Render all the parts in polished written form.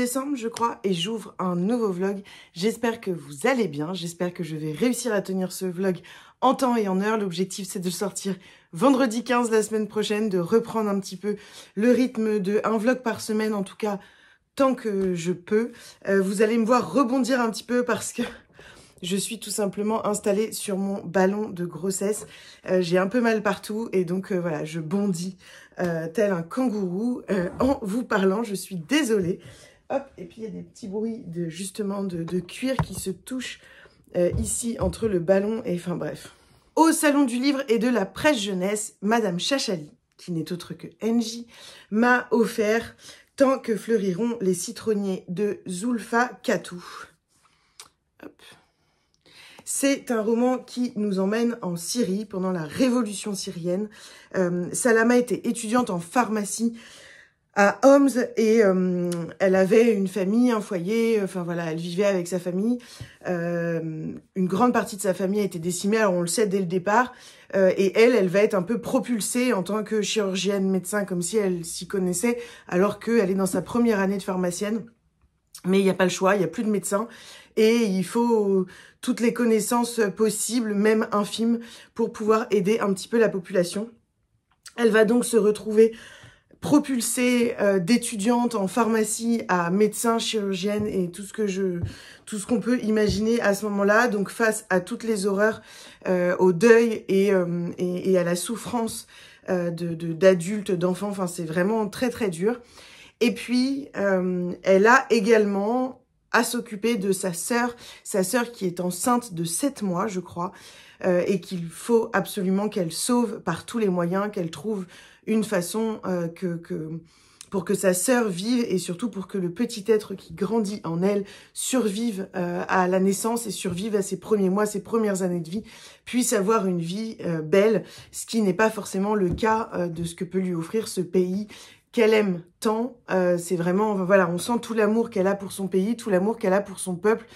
décembre, je crois, et j'ouvre un nouveau vlog. J'espère que vous allez bien, j'espère que je vais réussir à tenir ce vlog en temps et en heure. L'objectif, c'est de le sortir vendredi 15 la semaine prochaine, de reprendre un petit peu le rythme de un vlog par semaine, en tout cas, tant que je peux. Vous allez me voir rebondir un petit peu parce que je suis tout simplement installée sur mon ballon de grossesse. J'ai un peu mal partout et donc voilà, je bondis tel un kangourou en vous parlant. Je suis désolée. Hop, et puis il y a des petits bruits justement de cuir qui se touchent ici entre le ballon et enfin bref. Au salon du livre et de la presse jeunesse, Madame Chachali, qui n'est autre que NJ, m'a offert Tant que fleuriront les citronniers de Zulfa Katou. Hop. C'est un roman qui nous emmène en Syrie pendant la révolution syrienne. Salama était étudiante en pharmacie à Homs et elle avait une famille, un foyer, enfin voilà, elle vivait avec sa famille. Une grande partie de sa famille a été décimée, alors on le sait dès le départ. Et elle va être un peu propulsée en tant que chirurgienne, médecin, comme si elle s'y connaissait, alors qu'elle est dans sa première année de pharmacienne. Mais il n'y a pas le choix, il n'y a plus de médecins. Et il faut toutes les connaissances possibles, même infimes, pour pouvoir aider un petit peu la population. Elle va donc se retrouver propulsée d'étudiante en pharmacie à médecin, chirurgienne et tout ce qu'on peut imaginer à ce moment-là. Donc face à toutes les horreurs, au deuil et à la souffrance d'adultes, d'enfants. Enfin, c'est vraiment très très dur. Et puis, elle a également à s'occuper de sa sœur qui est enceinte de 7 mois, je crois, et qu'il faut absolument qu'elle sauve par tous les moyens, qu'elle trouve une façon pour que sa sœur vive et surtout pour que le petit être qui grandit en elle survive à la naissance et survive à ses premiers mois, ses premières années de vie, puisse avoir une vie belle, ce qui n'est pas forcément le cas de ce que peut lui offrir ce pays qu'elle aime tant. C'est vraiment, voilà, on sent tout l'amour qu'elle a pour son pays, tout l'amour qu'elle a pour son peuple,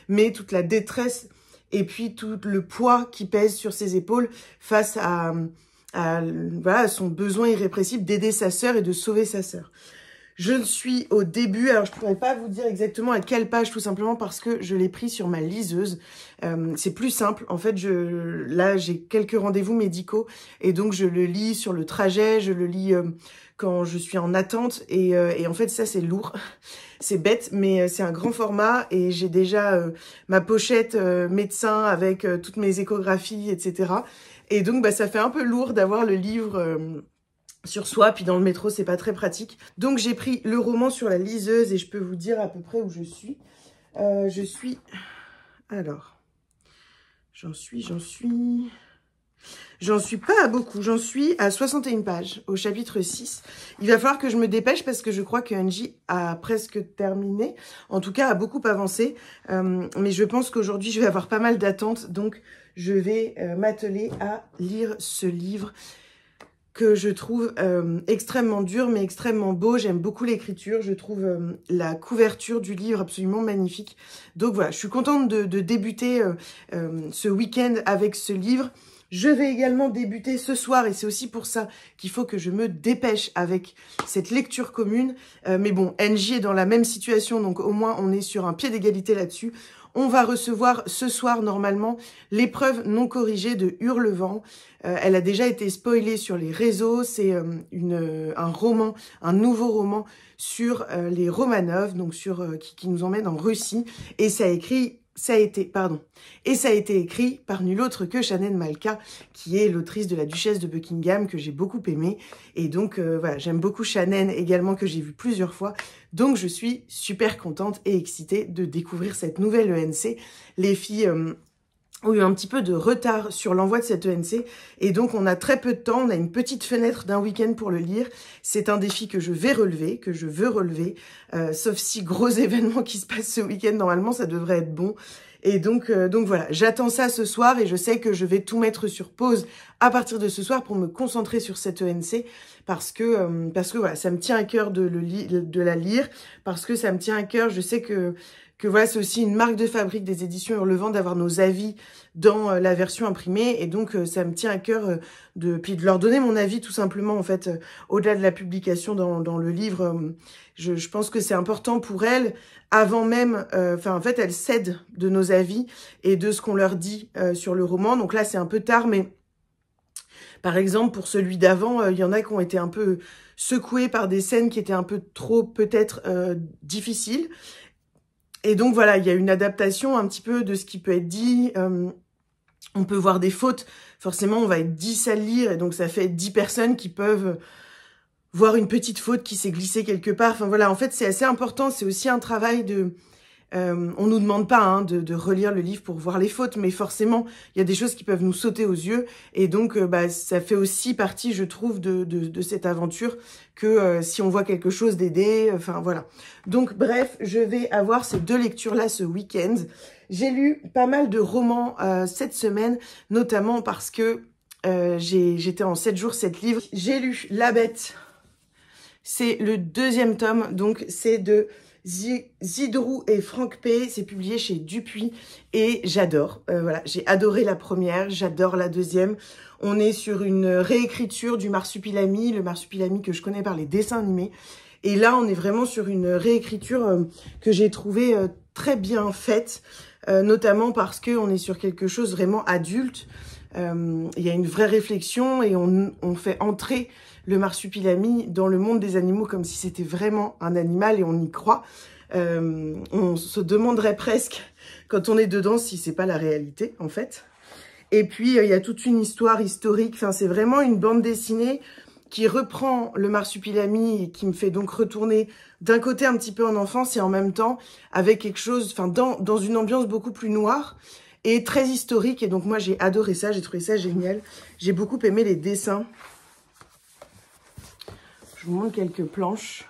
mais toute la détresse et puis tout le poids qui pèse sur ses épaules face à voilà, son besoin irrépressible d'aider sa sœur et de sauver sa sœur. Je suis au début, alors je ne pourrais pas vous dire exactement à quelle page, tout simplement parce que je l'ai pris sur ma liseuse. C'est plus simple, en fait, là j'ai quelques rendez-vous médicaux et donc je le lis sur le trajet, je le lis quand je suis en attente et en fait ça c'est lourd, c'est bête mais c'est un grand format et j'ai déjà ma pochette médecin avec toutes mes échographies, etc. Et donc bah, ça fait un peu lourd d'avoir le livre sur soi, puis dans le métro, c'est pas très pratique. Donc j'ai pris le roman sur la liseuse et je peux vous dire à peu près où je suis. Alors, j'en suis pas à beaucoup, j'en suis à 61 pages, au chapitre 6. Il va falloir que je me dépêche parce que je crois que NJ a presque terminé, en tout cas a beaucoup avancé. Mais je pense qu'aujourd'hui, je vais avoir pas mal d'attentes, donc je vais m'atteler à lire ce livre que je trouve extrêmement dur mais extrêmement beau. J'aime beaucoup l'écriture, je trouve la couverture du livre absolument magnifique. Donc voilà, je suis contente de débuter ce week-end avec ce livre. Je vais également débuter ce soir et c'est aussi pour ça qu'il faut que je me dépêche avec cette lecture commune. Mais bon, NJ est dans la même situation, donc au moins on est sur un pied d'égalité là-dessus. On va recevoir ce soir, normalement, l'épreuve non corrigée de Hurlevent. Elle a déjà été spoilée sur les réseaux. C'est un roman, un nouveau roman sur les Romanov, donc qui nous emmène en Russie. Et ça a été écrit par nul autre que Shannon Malka, qui est l'autrice de La Duchesse de Buckingham, que j'ai beaucoup aimée. Et donc, voilà, j'aime beaucoup Shannon également, que j'ai vu plusieurs fois. Donc, je suis super contente et excitée de découvrir cette nouvelle ENC. Les filles ont eu un petit peu de retard sur l'envoi de cette ENC. Et donc, on a très peu de temps. On a une petite fenêtre d'un week-end pour le lire. C'est un défi que je vais relever, que je veux relever. Sauf si gros événement qui se passe ce week-end, normalement, ça devrait être bon. Et donc voilà, j'attends ça ce soir et je sais que je vais tout mettre sur pause à partir de ce soir pour me concentrer sur cette ENC parce que voilà, ça me tient à cœur de la lire, parce que ça me tient à cœur, je sais que que voilà, c'est aussi une marque de fabrique des éditions Hurlevent d'avoir nos avis dans la version imprimée. Et donc, ça me tient à cœur puis de leur donner mon avis tout simplement, en fait, au-delà de la publication dans le livre. Je pense que c'est important pour elles, avant même, en fait, elles cèdent de nos avis et de ce qu'on leur dit sur le roman. Donc là, c'est un peu tard, mais par exemple, pour celui d'avant, il y en a qui ont été un peu secoués par des scènes qui étaient un peu trop, peut-être, difficiles. Et donc, voilà, il y a une adaptation un petit peu de ce qui peut être dit. On peut voir des fautes. Forcément, on va être 10 à le lire, et donc ça fait 10 personnes qui peuvent voir une petite faute qui s'est glissée quelque part. Enfin, voilà, en fait, c'est assez important. C'est aussi un travail de... on nous demande pas hein, de relire le livre pour voir les fautes, mais forcément, il y a des choses qui peuvent nous sauter aux yeux. Et donc, ça fait aussi partie, je trouve, de cette aventure que si on voit quelque chose d'aider, enfin voilà. Donc, bref, je vais avoir ces 2 lectures-là ce week-end. J'ai lu pas mal de romans cette semaine, notamment parce que j'étais en 7 jours, 7 livres. J'ai lu La Bête, c'est le 2e tome, donc c'est de... Zidrou et Franck P, c'est publié chez Dupuis et j'adore. Voilà, j'ai adoré la première, j'adore la 2e. On est sur une réécriture du Marsupilami, le Marsupilami que je connais par les dessins animés. Et là, on est vraiment sur une réécriture que j'ai trouvée très bien faite, notamment parce qu'on est sur quelque chose vraiment adulte. Il y a une vraie réflexion et on fait entrer le Marsupilami dans le monde des animaux comme si c'était vraiment un animal et on y croit. On se demanderait presque, quand on est dedans, si c'est pas la réalité, en fait. Et puis, il y a toute une histoire historique. Enfin, c'est vraiment une bande dessinée qui reprend le Marsupilami et qui me fait donc retourner d'un côté un petit peu en enfance et en même temps avec quelque chose, enfin, dans une ambiance beaucoup plus noire et très historique. Et donc, moi, j'ai adoré ça, j'ai trouvé ça génial. J'ai beaucoup aimé les dessins. Je vous montre quelques planches.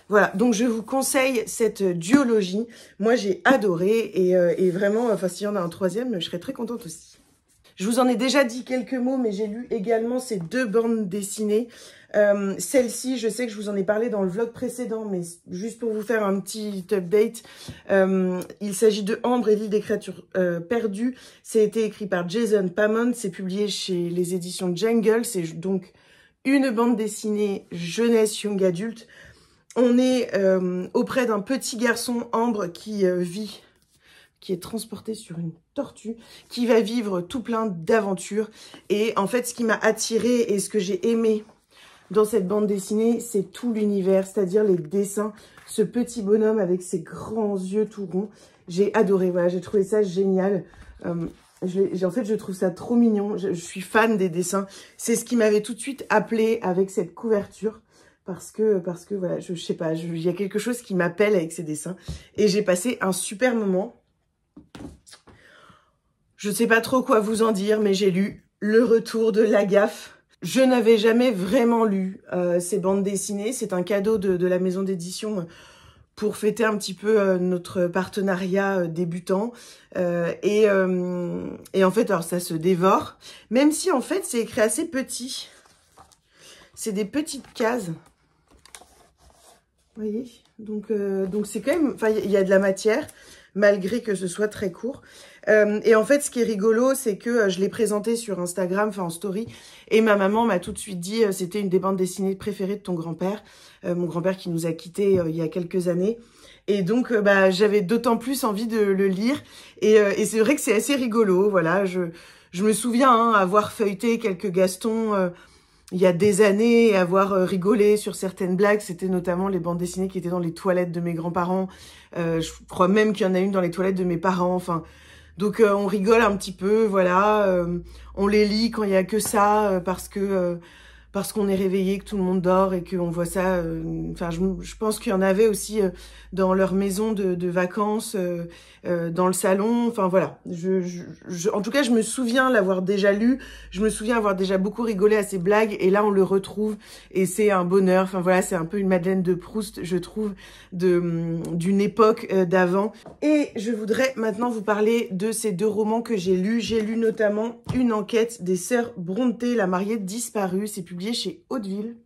Voilà, donc je vous conseille cette duologie. Moi, j'ai adoré et vraiment, enfin, s'il y en a un 3e, je serais très contente aussi. Je vous en ai déjà dit quelques mots, mais j'ai lu également ces 2 bandes dessinées. Celle-ci, je sais que je vous en ai parlé dans le vlog précédent, mais juste pour vous faire un petit update, il s'agit de Ambre et l'île des créatures perdues. C'est été écrit par Jason Pamond, c'est publié chez les éditions Jungle. C'est donc une bande dessinée jeunesse young adulte. On est auprès d'un petit garçon, Ambre, qui est transporté sur une tortue, qui va vivre tout plein d'aventures. Et en fait, ce qui m'a attirée et ce que j'ai aimé dans cette bande dessinée, c'est tout l'univers, c'est-à-dire les dessins. Ce petit bonhomme avec ses grands yeux tout ronds. J'ai adoré, voilà, j'ai trouvé ça génial. En fait, je trouve ça trop mignon. Je suis fan des dessins. C'est ce qui m'avait tout de suite appelé avec cette couverture. Parce que voilà, je sais pas, il y a quelque chose qui m'appelle avec ces dessins. Et j'ai passé un super moment. Je sais pas trop quoi vous en dire, mais j'ai lu Le Retour de Lagaffe. Je n'avais jamais vraiment lu ces bandes dessinées. C'est un cadeau de la maison d'édition pour fêter un petit peu notre partenariat débutant. Et en fait, alors ça se dévore. Même si en fait, c'est écrit assez petit. C'est des petites cases. Vous voyez, donc c'est quand même, enfin il y a de la matière malgré que ce soit très court. Et en fait, ce qui est rigolo, c'est que je l'ai présenté sur Instagram, enfin en story, et ma maman m'a tout de suite dit c'était une des bandes dessinées préférées de ton grand-père, mon grand-père qui nous a quittés il y a quelques années. Et donc j'avais d'autant plus envie de le lire. Et c'est vrai que c'est assez rigolo, voilà. Je me souviens hein, avoir feuilleté quelques Gaston. Il y a des années, avoir rigolé sur certaines blagues, c'était notamment les bandes dessinées qui étaient dans les toilettes de mes grands-parents. Je crois même qu'il y en a une dans les toilettes de mes parents. Enfin, donc on rigole un petit peu, voilà. On les lit quand il y a que ça, parce qu'on est réveillé, que tout le monde dort et qu'on voit ça. Enfin, je pense qu'il y en avait aussi dans leur maison de vacances, dans le salon. Enfin, voilà. En tout cas, je me souviens l'avoir déjà lu. Je me souviens avoir déjà beaucoup rigolé à ces blagues. Et là, on le retrouve et c'est un bonheur. Enfin, voilà, c'est un peu une Madeleine de Proust, je trouve, d'une époque d'avant. Et je voudrais maintenant vous parler de ces 2 romans que j'ai lus. J'ai lu notamment Une enquête des sœurs Brontë, la mariée disparue. C'est publié chez Hauteville.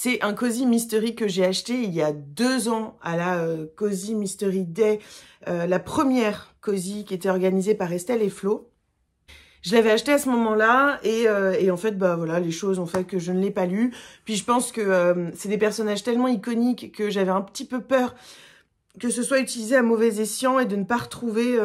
C'est un Cozy Mystery que j'ai acheté il y a 2 ans à la Cozy Mystery Day, la première Cozy qui était organisée par Estelle et Flo. Je l'avais acheté à ce moment-là et en fait, bah voilà, les choses ont fait que je ne l'ai pas lu. Puis je pense que c'est des personnages tellement iconiques que j'avais un petit peu peur que ce soit utilisé à mauvais escient et de ne pas retrouver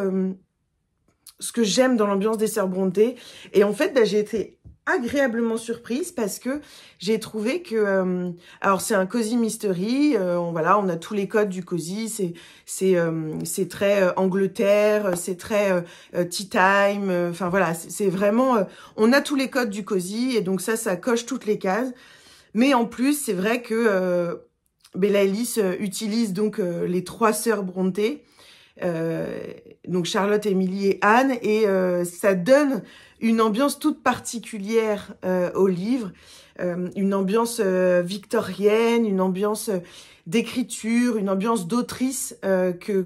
ce que j'aime dans l'ambiance des Sœurs Brontë. Et en fait, bah, j'ai été agréablement surprise parce que j'ai trouvé que alors c'est un Cozy Mystery, voilà, on a tous les codes du Cozy, c'est très Angleterre, c'est très tea time, enfin voilà, c'est vraiment on a tous les codes du Cozy et donc ça coche toutes les cases. Mais en plus, c'est vrai que Bella Ellis utilise donc les 3 Sœurs Brontë, donc Charlotte, Émilie et Anne, et ça donne une ambiance toute particulière au livre, une ambiance victorienne, une ambiance d'écriture, une ambiance d'autrice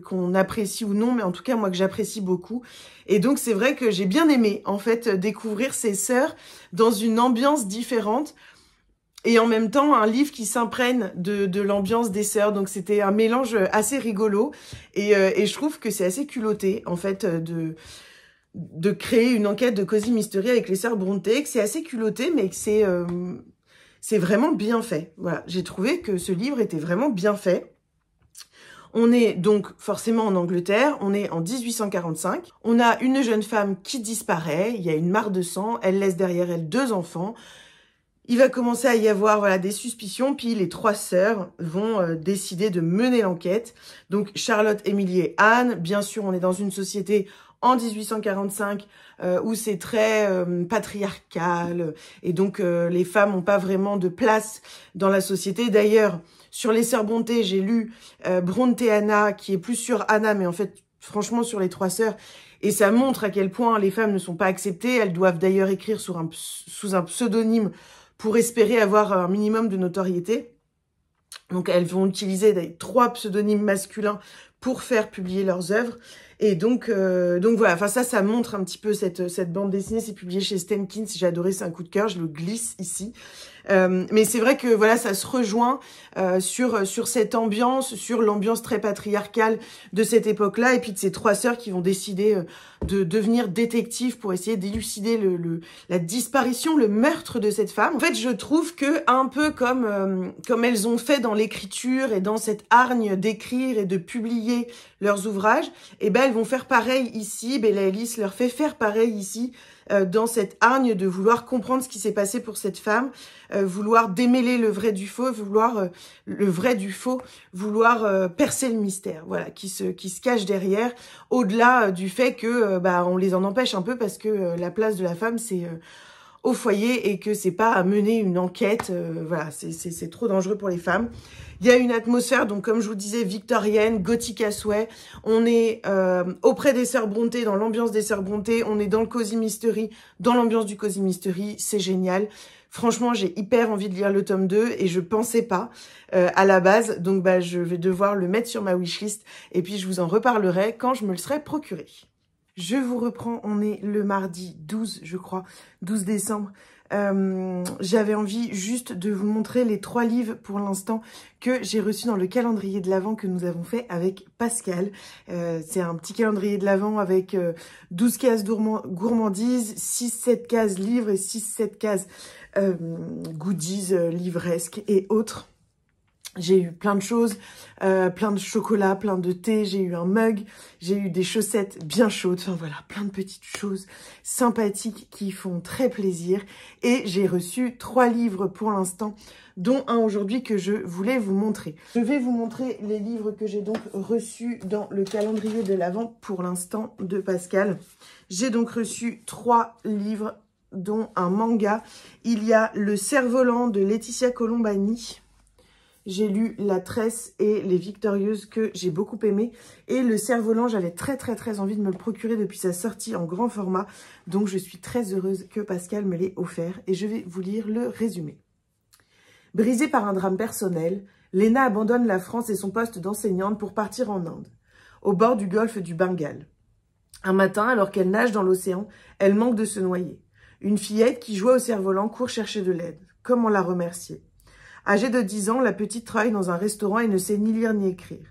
qu'on apprécie ou non, mais en tout cas moi que j'apprécie beaucoup. Et donc c'est vrai que j'ai bien aimé en fait découvrir ces sœurs dans une ambiance différente. Et en même temps, un livre qui s'imprègne de l'ambiance des sœurs. Donc, c'était un mélange assez rigolo. Et je trouve que c'est assez culotté, en fait, de créer une enquête de Cozy Mystery avec les sœurs Brontë. Que c'est assez culotté, mais que c'est vraiment bien fait. Voilà, j'ai trouvé que ce livre était vraiment bien fait. On est donc forcément en Angleterre, on est en 1845. On a une jeune femme qui disparaît, il y a une mare de sang, elle laisse derrière elle 2 enfants. Il va commencer à y avoir voilà, des suspicions, puis les 3 sœurs vont décider de mener l'enquête. Donc Charlotte, Émilie et Anne, bien sûr on est dans une société en 1845 où c'est très patriarcal et donc les femmes n'ont pas vraiment de place dans la société. D'ailleurs, sur les sœurs Brontë, j'ai lu Brontë Anna qui est plus sur Anna, mais en fait franchement sur les 3 sœurs. Et ça montre à quel point les femmes ne sont pas acceptées. Elles doivent d'ailleurs écrire sous un pseudonyme pour espérer avoir un minimum de notoriété. Donc, elles vont utiliser 3 pseudonymes masculins pour faire publier leurs œuvres. Et donc voilà, enfin ça montre un petit peu cette bande dessinée. C'est publié chez Stenkins, j'ai adoré, c'est un coup de cœur, je le glisse ici. Mais c'est vrai que voilà, ça se rejoint sur cette ambiance, sur l'ambiance très patriarcale de cette époque-là, et puis de ces 3 sœurs qui vont décider de devenir détectives pour essayer d'élucider la disparition, le meurtre de cette femme. En fait, je trouve que un peu comme elles ont fait dans l'écriture et dans cette hargne d'écrire et de publier leurs ouvrages, et ben elles vont faire pareil ici. Bella Ellis leur fait faire pareil ici, dans cette hargne de vouloir comprendre ce qui s'est passé pour cette femme, vouloir démêler le vrai du faux, vouloir percer le mystère, voilà, qui se cache derrière, au-delà du fait que on les en empêche un peu parce que la place de la femme c'est au foyer et que c'est pas à mener une enquête, voilà, c'est trop dangereux pour les femmes. Il y a une atmosphère, donc comme je vous disais, victorienne, gothique à souhait. On est auprès des sœurs Brontë, dans l'ambiance des sœurs Brontë. On est dans le Cozy Mystery, dans l'ambiance du Cozy Mystery. C'est génial. Franchement, j'ai hyper envie de lire le tome 2 et je pensais pas à la base. Donc, je vais devoir le mettre sur ma wishlist et puis je vous en reparlerai quand je me le serai procuré. Je vous reprends, on est le mardi 12, je crois, 12 décembre. J'avais envie juste de vous montrer les 3 livres pour l'instant que j'ai reçus dans le calendrier de l'Avent que nous avons fait avec Pascal. C'est un petit calendrier de l'Avent avec 12 cases gourmandises, 6-7 cases livres et 6-7 cases goodies, livresques et autres. J'ai eu plein de choses, plein de chocolat, plein de thé, j'ai eu un mug, j'ai eu des chaussettes bien chaudes, enfin voilà, plein de petites choses sympathiques qui font très plaisir. Et j'ai reçu 3 livres pour l'instant, dont un aujourd'hui que je voulais vous montrer. Je vais vous montrer les livres que j'ai donc reçus dans le calendrier de l'Avent pour l'instant de Pascal. J'ai donc reçu 3 livres, dont un manga. Il y a Le Cerf-Volant de Laetitia Colombani. J'ai lu La Tresse et Les Victorieuses que j'ai beaucoup aimé. Et Le Cerf-Volant, j'avais très envie de me le procurer depuis sa sortie en grand format. Donc je suis très heureuse que Pascal me l'ait offert. Et je vais vous lire le résumé. Brisée par un drame personnel, Léna abandonne la France et son poste d'enseignante pour partir en Inde, au bord du golfe du Bengale. Un matin, alors qu'elle nage dans l'océan, elle manque de se noyer. Une fillette qui jouait au cerf-volant court chercher de l'aide. Comment la remercier ? Âgée de 10 ans, la petite travaille dans un restaurant et ne sait ni lire ni écrire.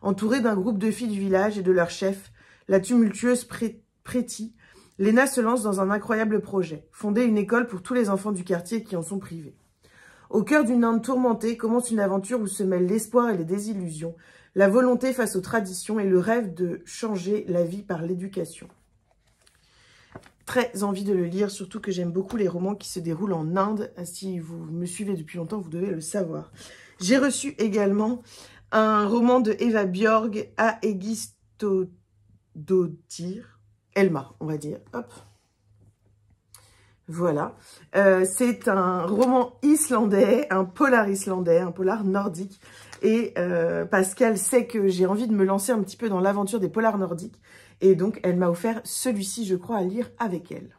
Entourée d'un groupe de filles du village et de leur chef, la tumultueuse Préti, Léna se lance dans un incroyable projet, fonder une école pour tous les enfants du quartier qui en sont privés. Au cœur d'une Inde tourmentée commence une aventure où se mêlent l'espoir et les désillusions, la volonté face aux traditions et le rêve de changer la vie par l'éducation. Très envie de le lire, surtout que j'aime beaucoup les romans qui se déroulent en Inde. Si vous me suivez depuis longtemps, vous devez le savoir. J'ai reçu également un roman de Eva Björg, Aegistodóttir, Elma, on va dire. Hop. Voilà. C'est un roman islandais, un polar islandais, un polar nordique. Et Pascal sait que j'ai envie de me lancer un petit peu dans l'aventure des polars nordiques. Et donc, elle m'a offert celui-ci, je crois, à lire avec elle.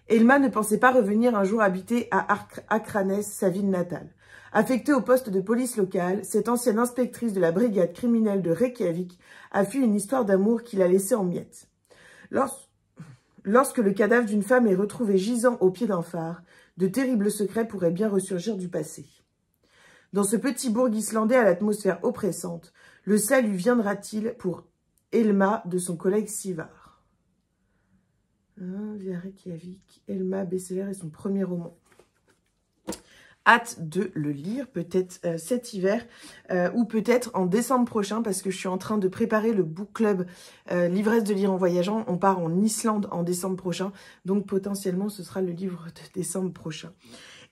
Elma ne pensait pas revenir un jour habiter à Akranes, sa ville natale. Affectée au poste de police locale, cette ancienne inspectrice de la brigade criminelle de Reykjavik a fui une histoire d'amour qui l'a laissée en miettes. Lorsque le cadavre d'une femme est retrouvé gisant au pied d'un phare, de terribles secrets pourraient bien ressurgir du passé. Dans ce petit bourg islandais à l'atmosphère oppressante, le salut viendra-t-il pour Elma de son collègue Sivar? Via Reykjavik, Elma, best-seller et son premier roman. Hâte de le lire, peut-être cet hiver ou peut-être en décembre prochain parce que je suis en train de préparer le book club l'ivresse de lire en voyageant. On part en Islande en décembre prochain, donc potentiellement ce sera le livre de décembre prochain.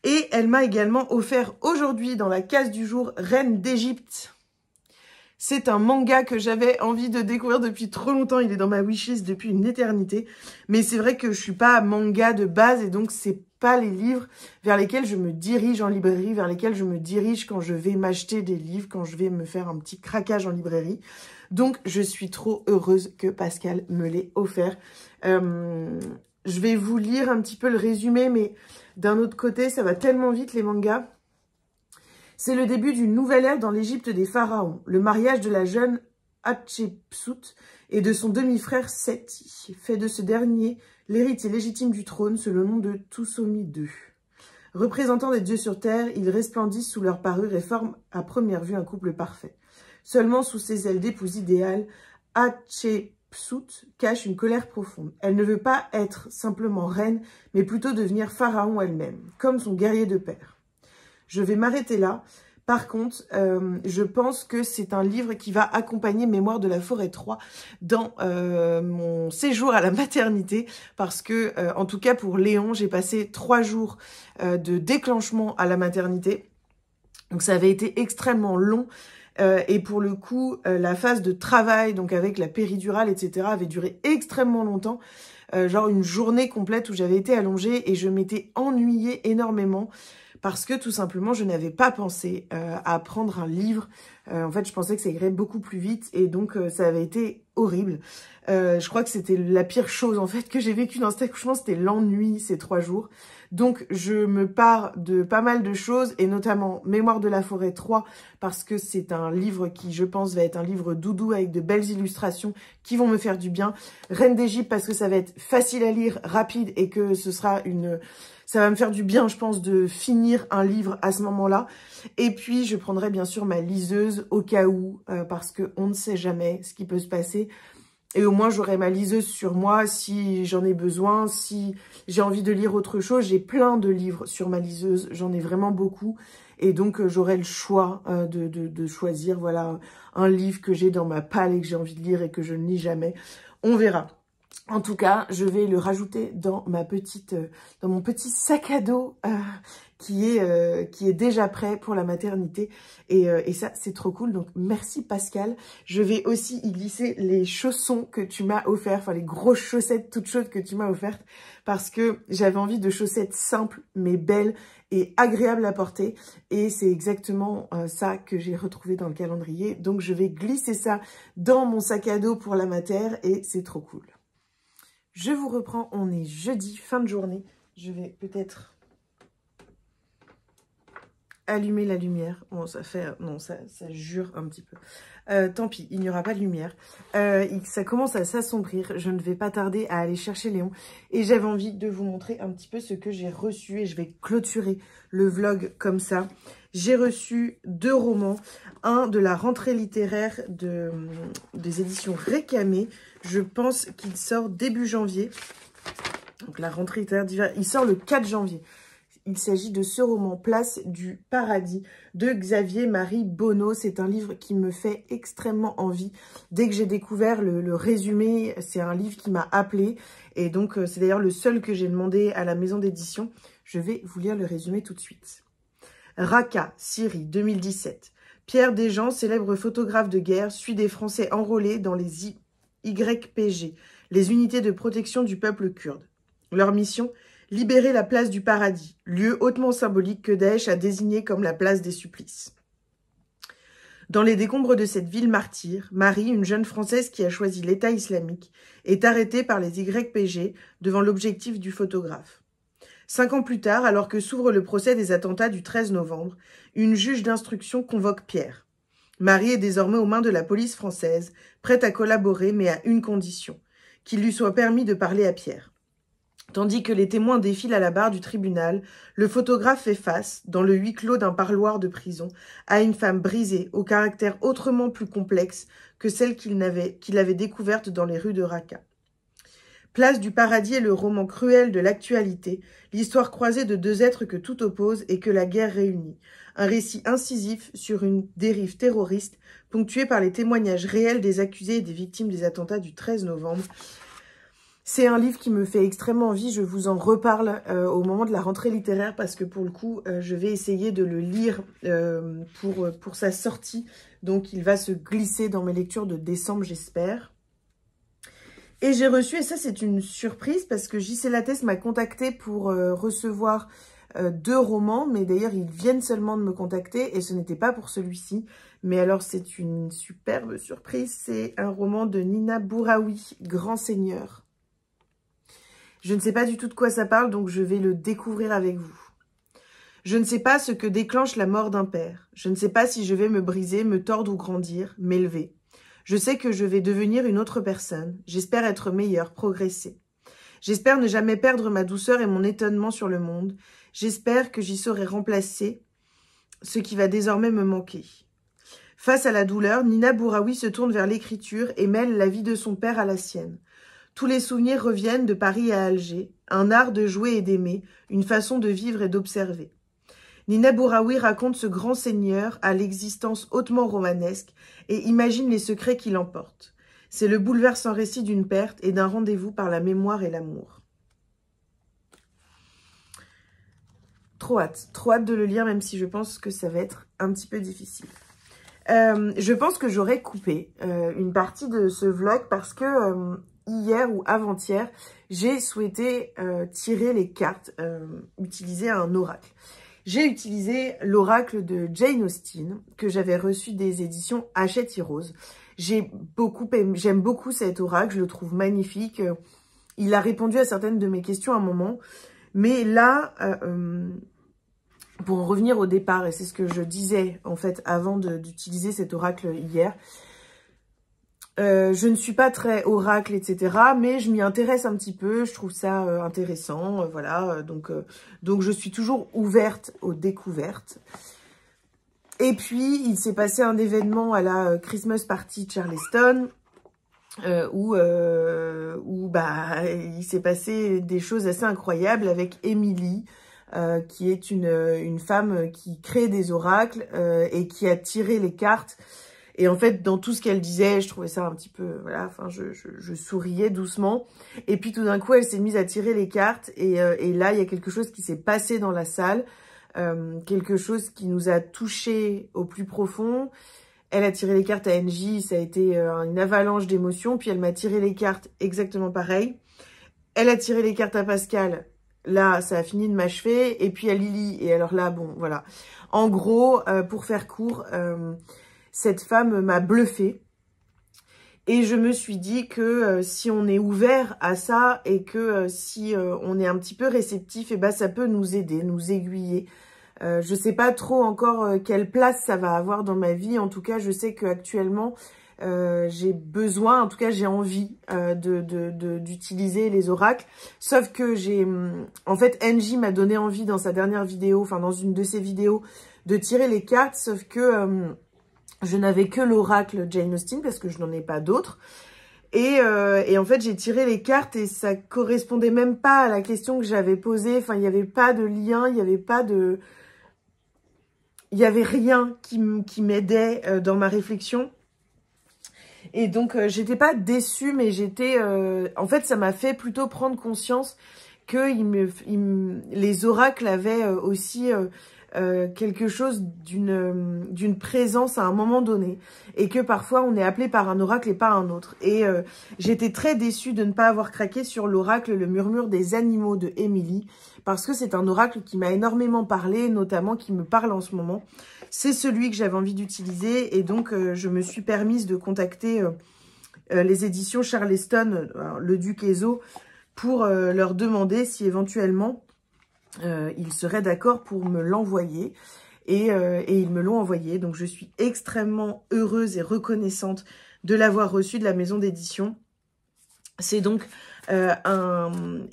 Et elle m'a également offert aujourd'hui dans la case du jour Reine d'Égypte. C'est un manga que j'avais envie de découvrir depuis trop longtemps. Il est dans ma wishlist depuis une éternité. Mais c'est vrai que je suis pas manga de base et donc c'est pas les livres vers lesquels je me dirige en librairie, vers lesquels je me dirige quand je vais m'acheter des livres, quand je vais me faire un petit craquage en librairie. Donc je suis trop heureuse que Pascal me l'ait offert. Je vais vous lire un petit peu le résumé, mais d'un autre côté, ça va tellement vite les mangas. C'est le début d'une nouvelle ère dans l'Égypte des pharaons. Le mariage de la jeune Hatshepsut et de son demi-frère Seti fait de ce dernier l'héritier légitime du trône sous le nom de Tusomi II. Représentant des dieux sur terre, ils resplendissent sous leur parure et forment à première vue un couple parfait. Seulement sous ses ailes d'épouse idéale, Hatshepsut cache une colère profonde. Elle ne veut pas être simplement reine, mais plutôt devenir pharaon elle-même, comme son guerrier de père. Je vais m'arrêter là. Par contre, je pense que c'est un livre qui va accompagner Mémoire de la forêt 3 dans mon séjour à la maternité. Parce que, en tout cas pour Léon, j'ai passé 3 jours de déclenchement à la maternité. Donc ça avait été extrêmement long. Et pour le coup, la phase de travail, donc avec la péridurale, etc., avait duré extrêmement longtemps. Genre une journée complète où j'avais été allongée et je m'étais ennuyée énormément. Parce que tout simplement, je n'avais pas pensé à prendre un livre. En fait, je pensais que ça irait beaucoup plus vite et donc ça avait été horrible. Je crois que c'était la pire chose en fait que j'ai vécue dans cet accouchement, c'était l'ennui ces 3 jours. Donc je me pars de pas mal de choses et notamment Mémoire de la forêt 3 parce que c'est un livre qui je pense va être un livre doudou avec de belles illustrations qui vont me faire du bien. Reine d'Égypte parce que ça va être facile à lire, rapide et que ce sera ça va me faire du bien, je pense, de finir un livre à ce moment-là. Et puis, je prendrai bien sûr ma liseuse au cas où, parce qu'on ne sait jamais ce qui peut se passer. Et au moins, j'aurai ma liseuse sur moi si j'en ai besoin, si j'ai envie de lire autre chose. J'ai plein de livres sur ma liseuse, j'en ai vraiment beaucoup. Et donc, j'aurai le choix de choisir, voilà, un livre que j'ai dans ma palle et que j'ai envie de lire et que je ne lis jamais. On verra. En tout cas, je vais le rajouter dans mon petit sac à dos qui est déjà prêt pour la maternité. Et ça, c'est trop cool. Donc, merci Pascal. Je vais aussi y glisser les chaussons que tu m'as offerts, enfin les grosses chaussettes toutes chaudes que tu m'as offertes, parce que j'avais envie de chaussettes simples, mais belles et agréables à porter. Et c'est exactement ça que j'ai retrouvé dans le calendrier. Donc, je vais glisser ça dans mon sac à dos pour la mater et c'est trop cool. Je vous reprends, on est jeudi, fin de journée. Je vais peut-être allumer la lumière. Bon, ça fait... Non, ça jure un petit peu. Tant pis, il n'y aura pas de lumière. Ça commence à s'assombrir. Je ne vais pas tarder à aller chercher Léon. Et j'avais envie de vous montrer un petit peu ce que j'ai reçu. Et je vais clôturer le vlog comme ça. J'ai reçu 2 romans, un de la rentrée littéraire des éditions Récamé. Je pense qu'il sort début janvier. Donc la rentrée littéraire d'hiver, il sort le 4 janvier. Il s'agit de ce roman, Place du Paradis, de Xavier-Marie Bonneau. C'est un livre qui me fait extrêmement envie. Dès que j'ai découvert le résumé, c'est un livre qui m'a appelée. Et donc, c'est d'ailleurs le seul que j'ai demandé à la maison d'édition. Je vais vous lire le résumé tout de suite. Raqqa, Syrie, 2017. Pierre Desjans, célèbre photographe de guerre, suit des Français enrôlés dans les YPG, les unités de protection du peuple kurde. Leur mission, libérer la place du paradis, lieu hautement symbolique que Daesh a désigné comme la place des supplices. Dans les décombres de cette ville martyre, Marie, une jeune Française qui a choisi l'État islamique, est arrêtée par les YPG devant l'objectif du photographe. 5 ans plus tard, alors que s'ouvre le procès des attentats du 13 novembre, une juge d'instruction convoque Pierre. Marie est désormais aux mains de la police française, prête à collaborer, mais à une condition, qu'il lui soit permis de parler à Pierre. Tandis que les témoins défilent à la barre du tribunal, le photographe fait face, dans le huis clos d'un parloir de prison, à une femme brisée, au caractère autrement plus complexe que celle qu'il avait découverte dans les rues de Raqqa. Place du Paradis est le roman cruel de l'actualité, l'histoire croisée de 2 êtres que tout oppose et que la guerre réunit. Un récit incisif sur une dérive terroriste, ponctué par les témoignages réels des accusés et des victimes des attentats du 13 novembre. C'est un livre qui me fait extrêmement envie, je vous en reparle au moment de la rentrée littéraire parce que pour le coup, je vais essayer de le lire pour sa sortie. Donc il va se glisser dans mes lectures de décembre, j'espère. Et j'ai reçu, et ça c'est une surprise parce que JC Lattès m'a contacté pour recevoir 2 romans, mais d'ailleurs ils viennent seulement de me contacter et ce n'était pas pour celui-ci. Mais alors c'est une superbe surprise, c'est un roman de Nina Bouraoui, Grand Seigneur. Je ne sais pas du tout de quoi ça parle, donc je vais le découvrir avec vous. Je ne sais pas ce que déclenche la mort d'un père. Je ne sais pas si je vais me briser, me tordre ou grandir, m'élever. Je sais que je vais devenir une autre personne. J'espère être meilleure, progresser. J'espère ne jamais perdre ma douceur et mon étonnement sur le monde. J'espère que j'y saurai remplacer ce qui va désormais me manquer. Face à la douleur, Nina Bouraoui se tourne vers l'écriture et mêle la vie de son père à la sienne. Tous les souvenirs reviennent de Paris à Alger, un art de jouer et d'aimer, une façon de vivre et d'observer. Nina Bouraoui raconte ce grand seigneur à l'existence hautement romanesque et imagine les secrets qui l'emportent. C'est le bouleversant récit d'une perte et d'un rendez-vous par la mémoire et l'amour. Trop hâte de le lire, même si je pense que ça va être un petit peu difficile. Je pense que j'aurais coupé une partie de ce vlog parce que hier ou avant-hier, j'ai souhaité tirer les cartes, utiliser un oracle. J'ai utilisé l'oracle de Jane Austen que j'avais reçu des éditions Hachette Heroes. J'aime beaucoup cet oracle, je le trouve magnifique. Il a répondu à certaines de mes questions à un moment. Mais là, pour en revenir au départ, et c'est ce que je disais en fait avant d'utiliser cet oracle hier, je ne suis pas très oracle, etc. Mais je m'y intéresse un petit peu, je trouve ça intéressant, voilà. Donc je suis toujours ouverte aux découvertes. Et puis, il s'est passé un événement à la Christmas Party de Charleston, où il s'est passé des choses assez incroyables avec Emily, qui est une femme qui crée des oracles et qui a tiré les cartes. Et en fait, dans tout ce qu'elle disait, je trouvais ça un petit peu, voilà, enfin, je souriais doucement. Et puis tout d'un coup, elle s'est mise à tirer les cartes. Et là, il y a quelque chose qui s'est passé dans la salle. Quelque chose qui nous a touchés au plus profond. Elle a tiré les cartes à NJ, ça a été une avalanche d'émotions. Puis elle m'a tiré les cartes exactement pareil. Elle a tiré les cartes à Pascal. Là, ça a fini de m'achever. Et puis à Lily. Et alors là, bon, voilà. En gros, pour faire court... cette femme m'a bluffée et je me suis dit que si on est ouvert à ça et que si on est un petit peu réceptif, et ben ça peut nous aider, nous aiguiller. Je sais pas trop encore quelle place ça va avoir dans ma vie. En tout cas, je sais qu'actuellement, j'ai besoin, en tout cas j'ai envie d'utiliser les oracles. Sauf que en fait, NJ m'a donné envie dans sa dernière vidéo, enfin dans une de ses vidéos, de tirer les cartes, sauf que je n'avais que l'oracle Jane Austen parce que je n'en ai pas d'autres. Et en fait, j'ai tiré les cartes et ça correspondait même pas à la question que j'avais posée. Enfin, il n'y avait pas de lien, il n'y avait pas de... Il n'y avait rien qui m'aidait dans ma réflexion. Et donc, j'étais pas déçue, mais j'étais... en fait, ça m'a fait plutôt prendre conscience que les oracles avaient aussi quelque chose d'une présence à un moment donné. Et que parfois, on est appelé par un oracle et pas un autre. Et j'étais très déçue de ne pas avoir craqué sur l'oracle Le Murmure des Animaux de Émilie. Parce que c'est un oracle qui m'a énormément parlé, notamment qui me parle en ce moment. C'est celui que j'avais envie d'utiliser et donc je me suis permise de contacter les éditions Charleston, le Duc Ezo, pour leur demander si éventuellement ils seraient d'accord pour me l'envoyer. Et ils me l'ont envoyé, donc je suis extrêmement heureuse et reconnaissante de l'avoir reçu de la maison d'édition. C'est donc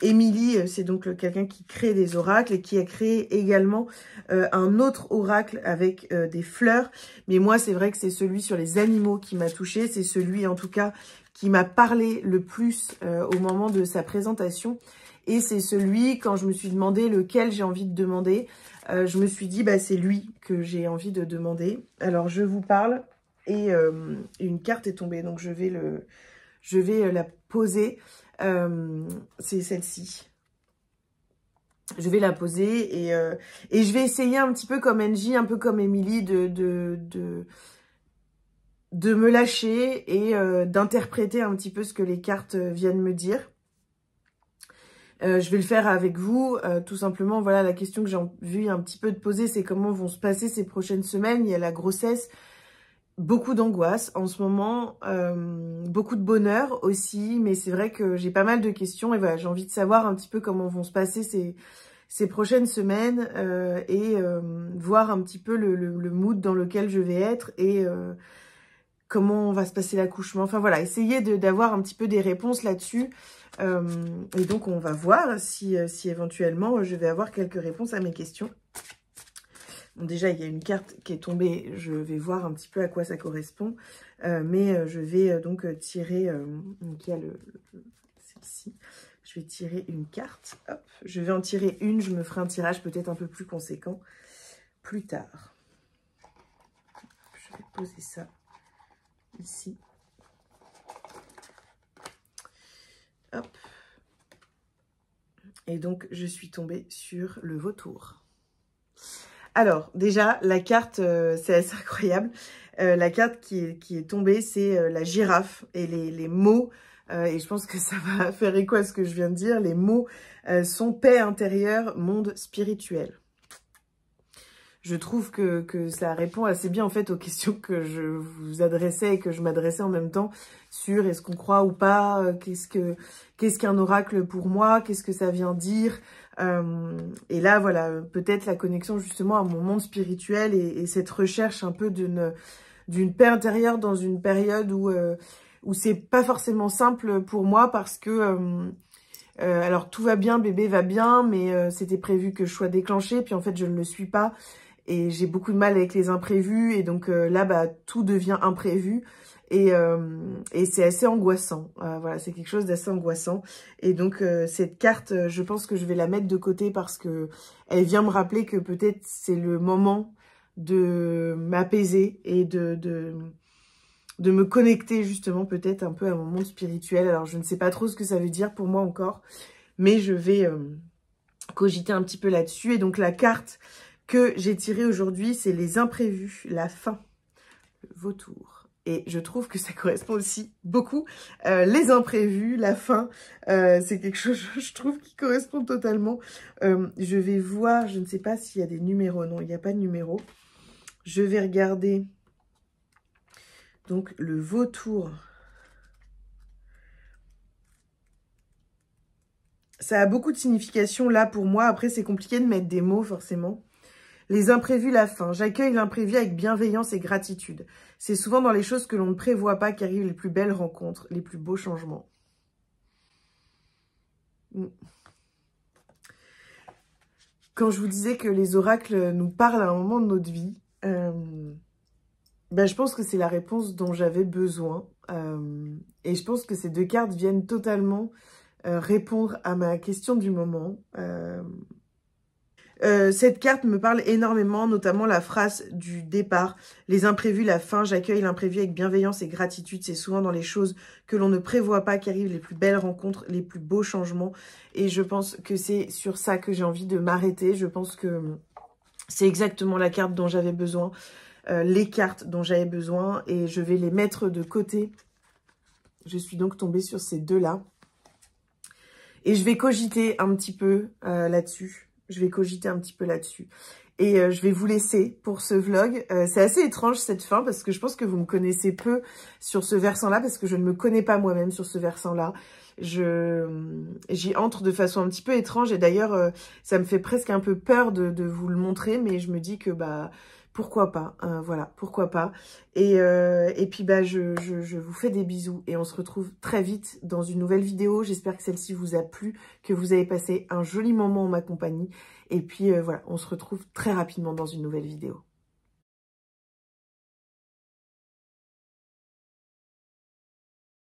Émilie, c'est donc quelqu'un qui crée des oracles et qui a créé également un autre oracle avec des fleurs. Mais moi, c'est vrai que c'est celui sur les animaux qui m'a touchée. C'est celui, en tout cas, qui m'a parlé le plus au moment de sa présentation. Et c'est celui, quand je me suis demandé lequel j'ai envie de demander, je me suis dit, bah, c'est lui que j'ai envie de demander. Alors, je vous parle et une carte est tombée, donc je vais la poser. C'est celle-ci. Je vais la poser et je vais essayer un petit peu comme Angie, un peu comme Émilie, de me lâcher et d'interpréter un petit peu ce que les cartes viennent me dire. Je vais le faire avec vous, tout simplement. Voilà, la question que j'ai envie un petit peu de poser, c'est comment vont se passer ces prochaines semaines. Il y a la grossesse. Beaucoup d'angoisse en ce moment, beaucoup de bonheur aussi, mais c'est vrai que j'ai pas mal de questions et voilà, j'ai envie de savoir un petit peu comment vont se passer ces prochaines semaines et voir un petit peu le mood dans lequel je vais être et comment va se passer l'accouchement. Enfin voilà, essayer d'avoir un petit peu des réponses là-dessus. Et donc on va voir si éventuellement je vais avoir quelques réponses à mes questions. Bon, déjà, il y a une carte qui est tombée, je vais voir un petit peu à quoi ça correspond, mais je vais donc tirer, donc il y a celle-ci, je vais tirer une carte, hop, je vais en tirer une, je me ferai un tirage peut-être un peu plus conséquent plus tard. Je vais poser ça ici, hop, et donc je suis tombée sur le vautour. Alors, déjà, la carte, c'est assez incroyable. La carte qui est tombée, c'est la girafe. Et les mots, et je pense que ça va faire écho à ce que je viens de dire, les mots sont paix intérieure, monde spirituel. Je trouve que ça répond assez bien en fait aux questions que je vous adressais et que je m'adressais en même temps sur est-ce qu'on croit ou pas, qu'est-ce qu'un oracle pour moi, qu'est-ce que ça vient dire. Et là voilà, peut-être la connexion justement à mon monde spirituel et cette recherche un peu d'une paix intérieure dans une période où c'est pas forcément simple pour moi parce que alors tout va bien, bébé va bien, mais c'était prévu que je sois déclenchée, puis en fait je ne le suis pas. Et j'ai beaucoup de mal avec les imprévus. Et donc là, bah, tout devient imprévu. Et c'est assez angoissant. Voilà, c'est quelque chose d'assez angoissant. Et donc, cette carte, je pense que je vais la mettre de côté parce que elle vient me rappeler que peut-être c'est le moment de m'apaiser et de me connecter justement peut-être un peu à mon monde spirituel. Alors, je ne sais pas trop ce que ça veut dire pour moi encore. Mais je vais cogiter un petit peu là-dessus. Et donc, la carte que j'ai tiré aujourd'hui, c'est les imprévus, la fin, le vautour. Et je trouve que ça correspond aussi beaucoup. Les imprévus, la fin, c'est quelque chose, je trouve, qui correspond totalement. Je vais voir, je ne sais pas s'il y a des numéros. Non, il n'y a pas de numéro. Je vais regarder. Donc, le vautour. Ça a beaucoup de signification là pour moi. Après, c'est compliqué de mettre des mots, forcément. Les imprévus, la fin. J'accueille l'imprévu avec bienveillance et gratitude. C'est souvent dans les choses que l'on ne prévoit pas qu'arrivent les plus belles rencontres, les plus beaux changements. quand je vous disais que les oracles nous parlent à un moment de notre vie, je pense que c'est la réponse dont j'avais besoin. Et je pense que ces deux cartes viennent totalement répondre à ma question du moment. Cette carte me parle énormément, notamment la phrase du départ. Les imprévus, la fin, j'accueille l'imprévu avec bienveillance et gratitude. C'est souvent dans les choses que l'on ne prévoit pas qu'arrivent les plus belles rencontres, les plus beaux changements. Et je pense que c'est sur ça que j'ai envie de m'arrêter. Je pense que c'est exactement la carte dont j'avais besoin, les cartes dont j'avais besoin. Et je vais les mettre de côté. Je suis donc tombée sur ces deux-là. Et je vais cogiter un petit peu là-dessus. Je vais cogiter un petit peu là-dessus. Et je vais vous laisser pour ce vlog. C'est assez étrange cette fin parce que je pense que vous me connaissez peu sur ce versant-là parce que je ne me connais pas moi-même sur ce versant-là. J'y entre de façon un petit peu étrange et d'ailleurs, ça me fait presque un peu peur de vous le montrer, mais je me dis que pourquoi pas, voilà, pourquoi pas. Et puis je vous fais des bisous et on se retrouve très vite dans une nouvelle vidéo. J'espère que celle-ci vous a plu, que vous avez passé un joli moment en ma compagnie. Et puis voilà, on se retrouve très rapidement dans une nouvelle vidéo.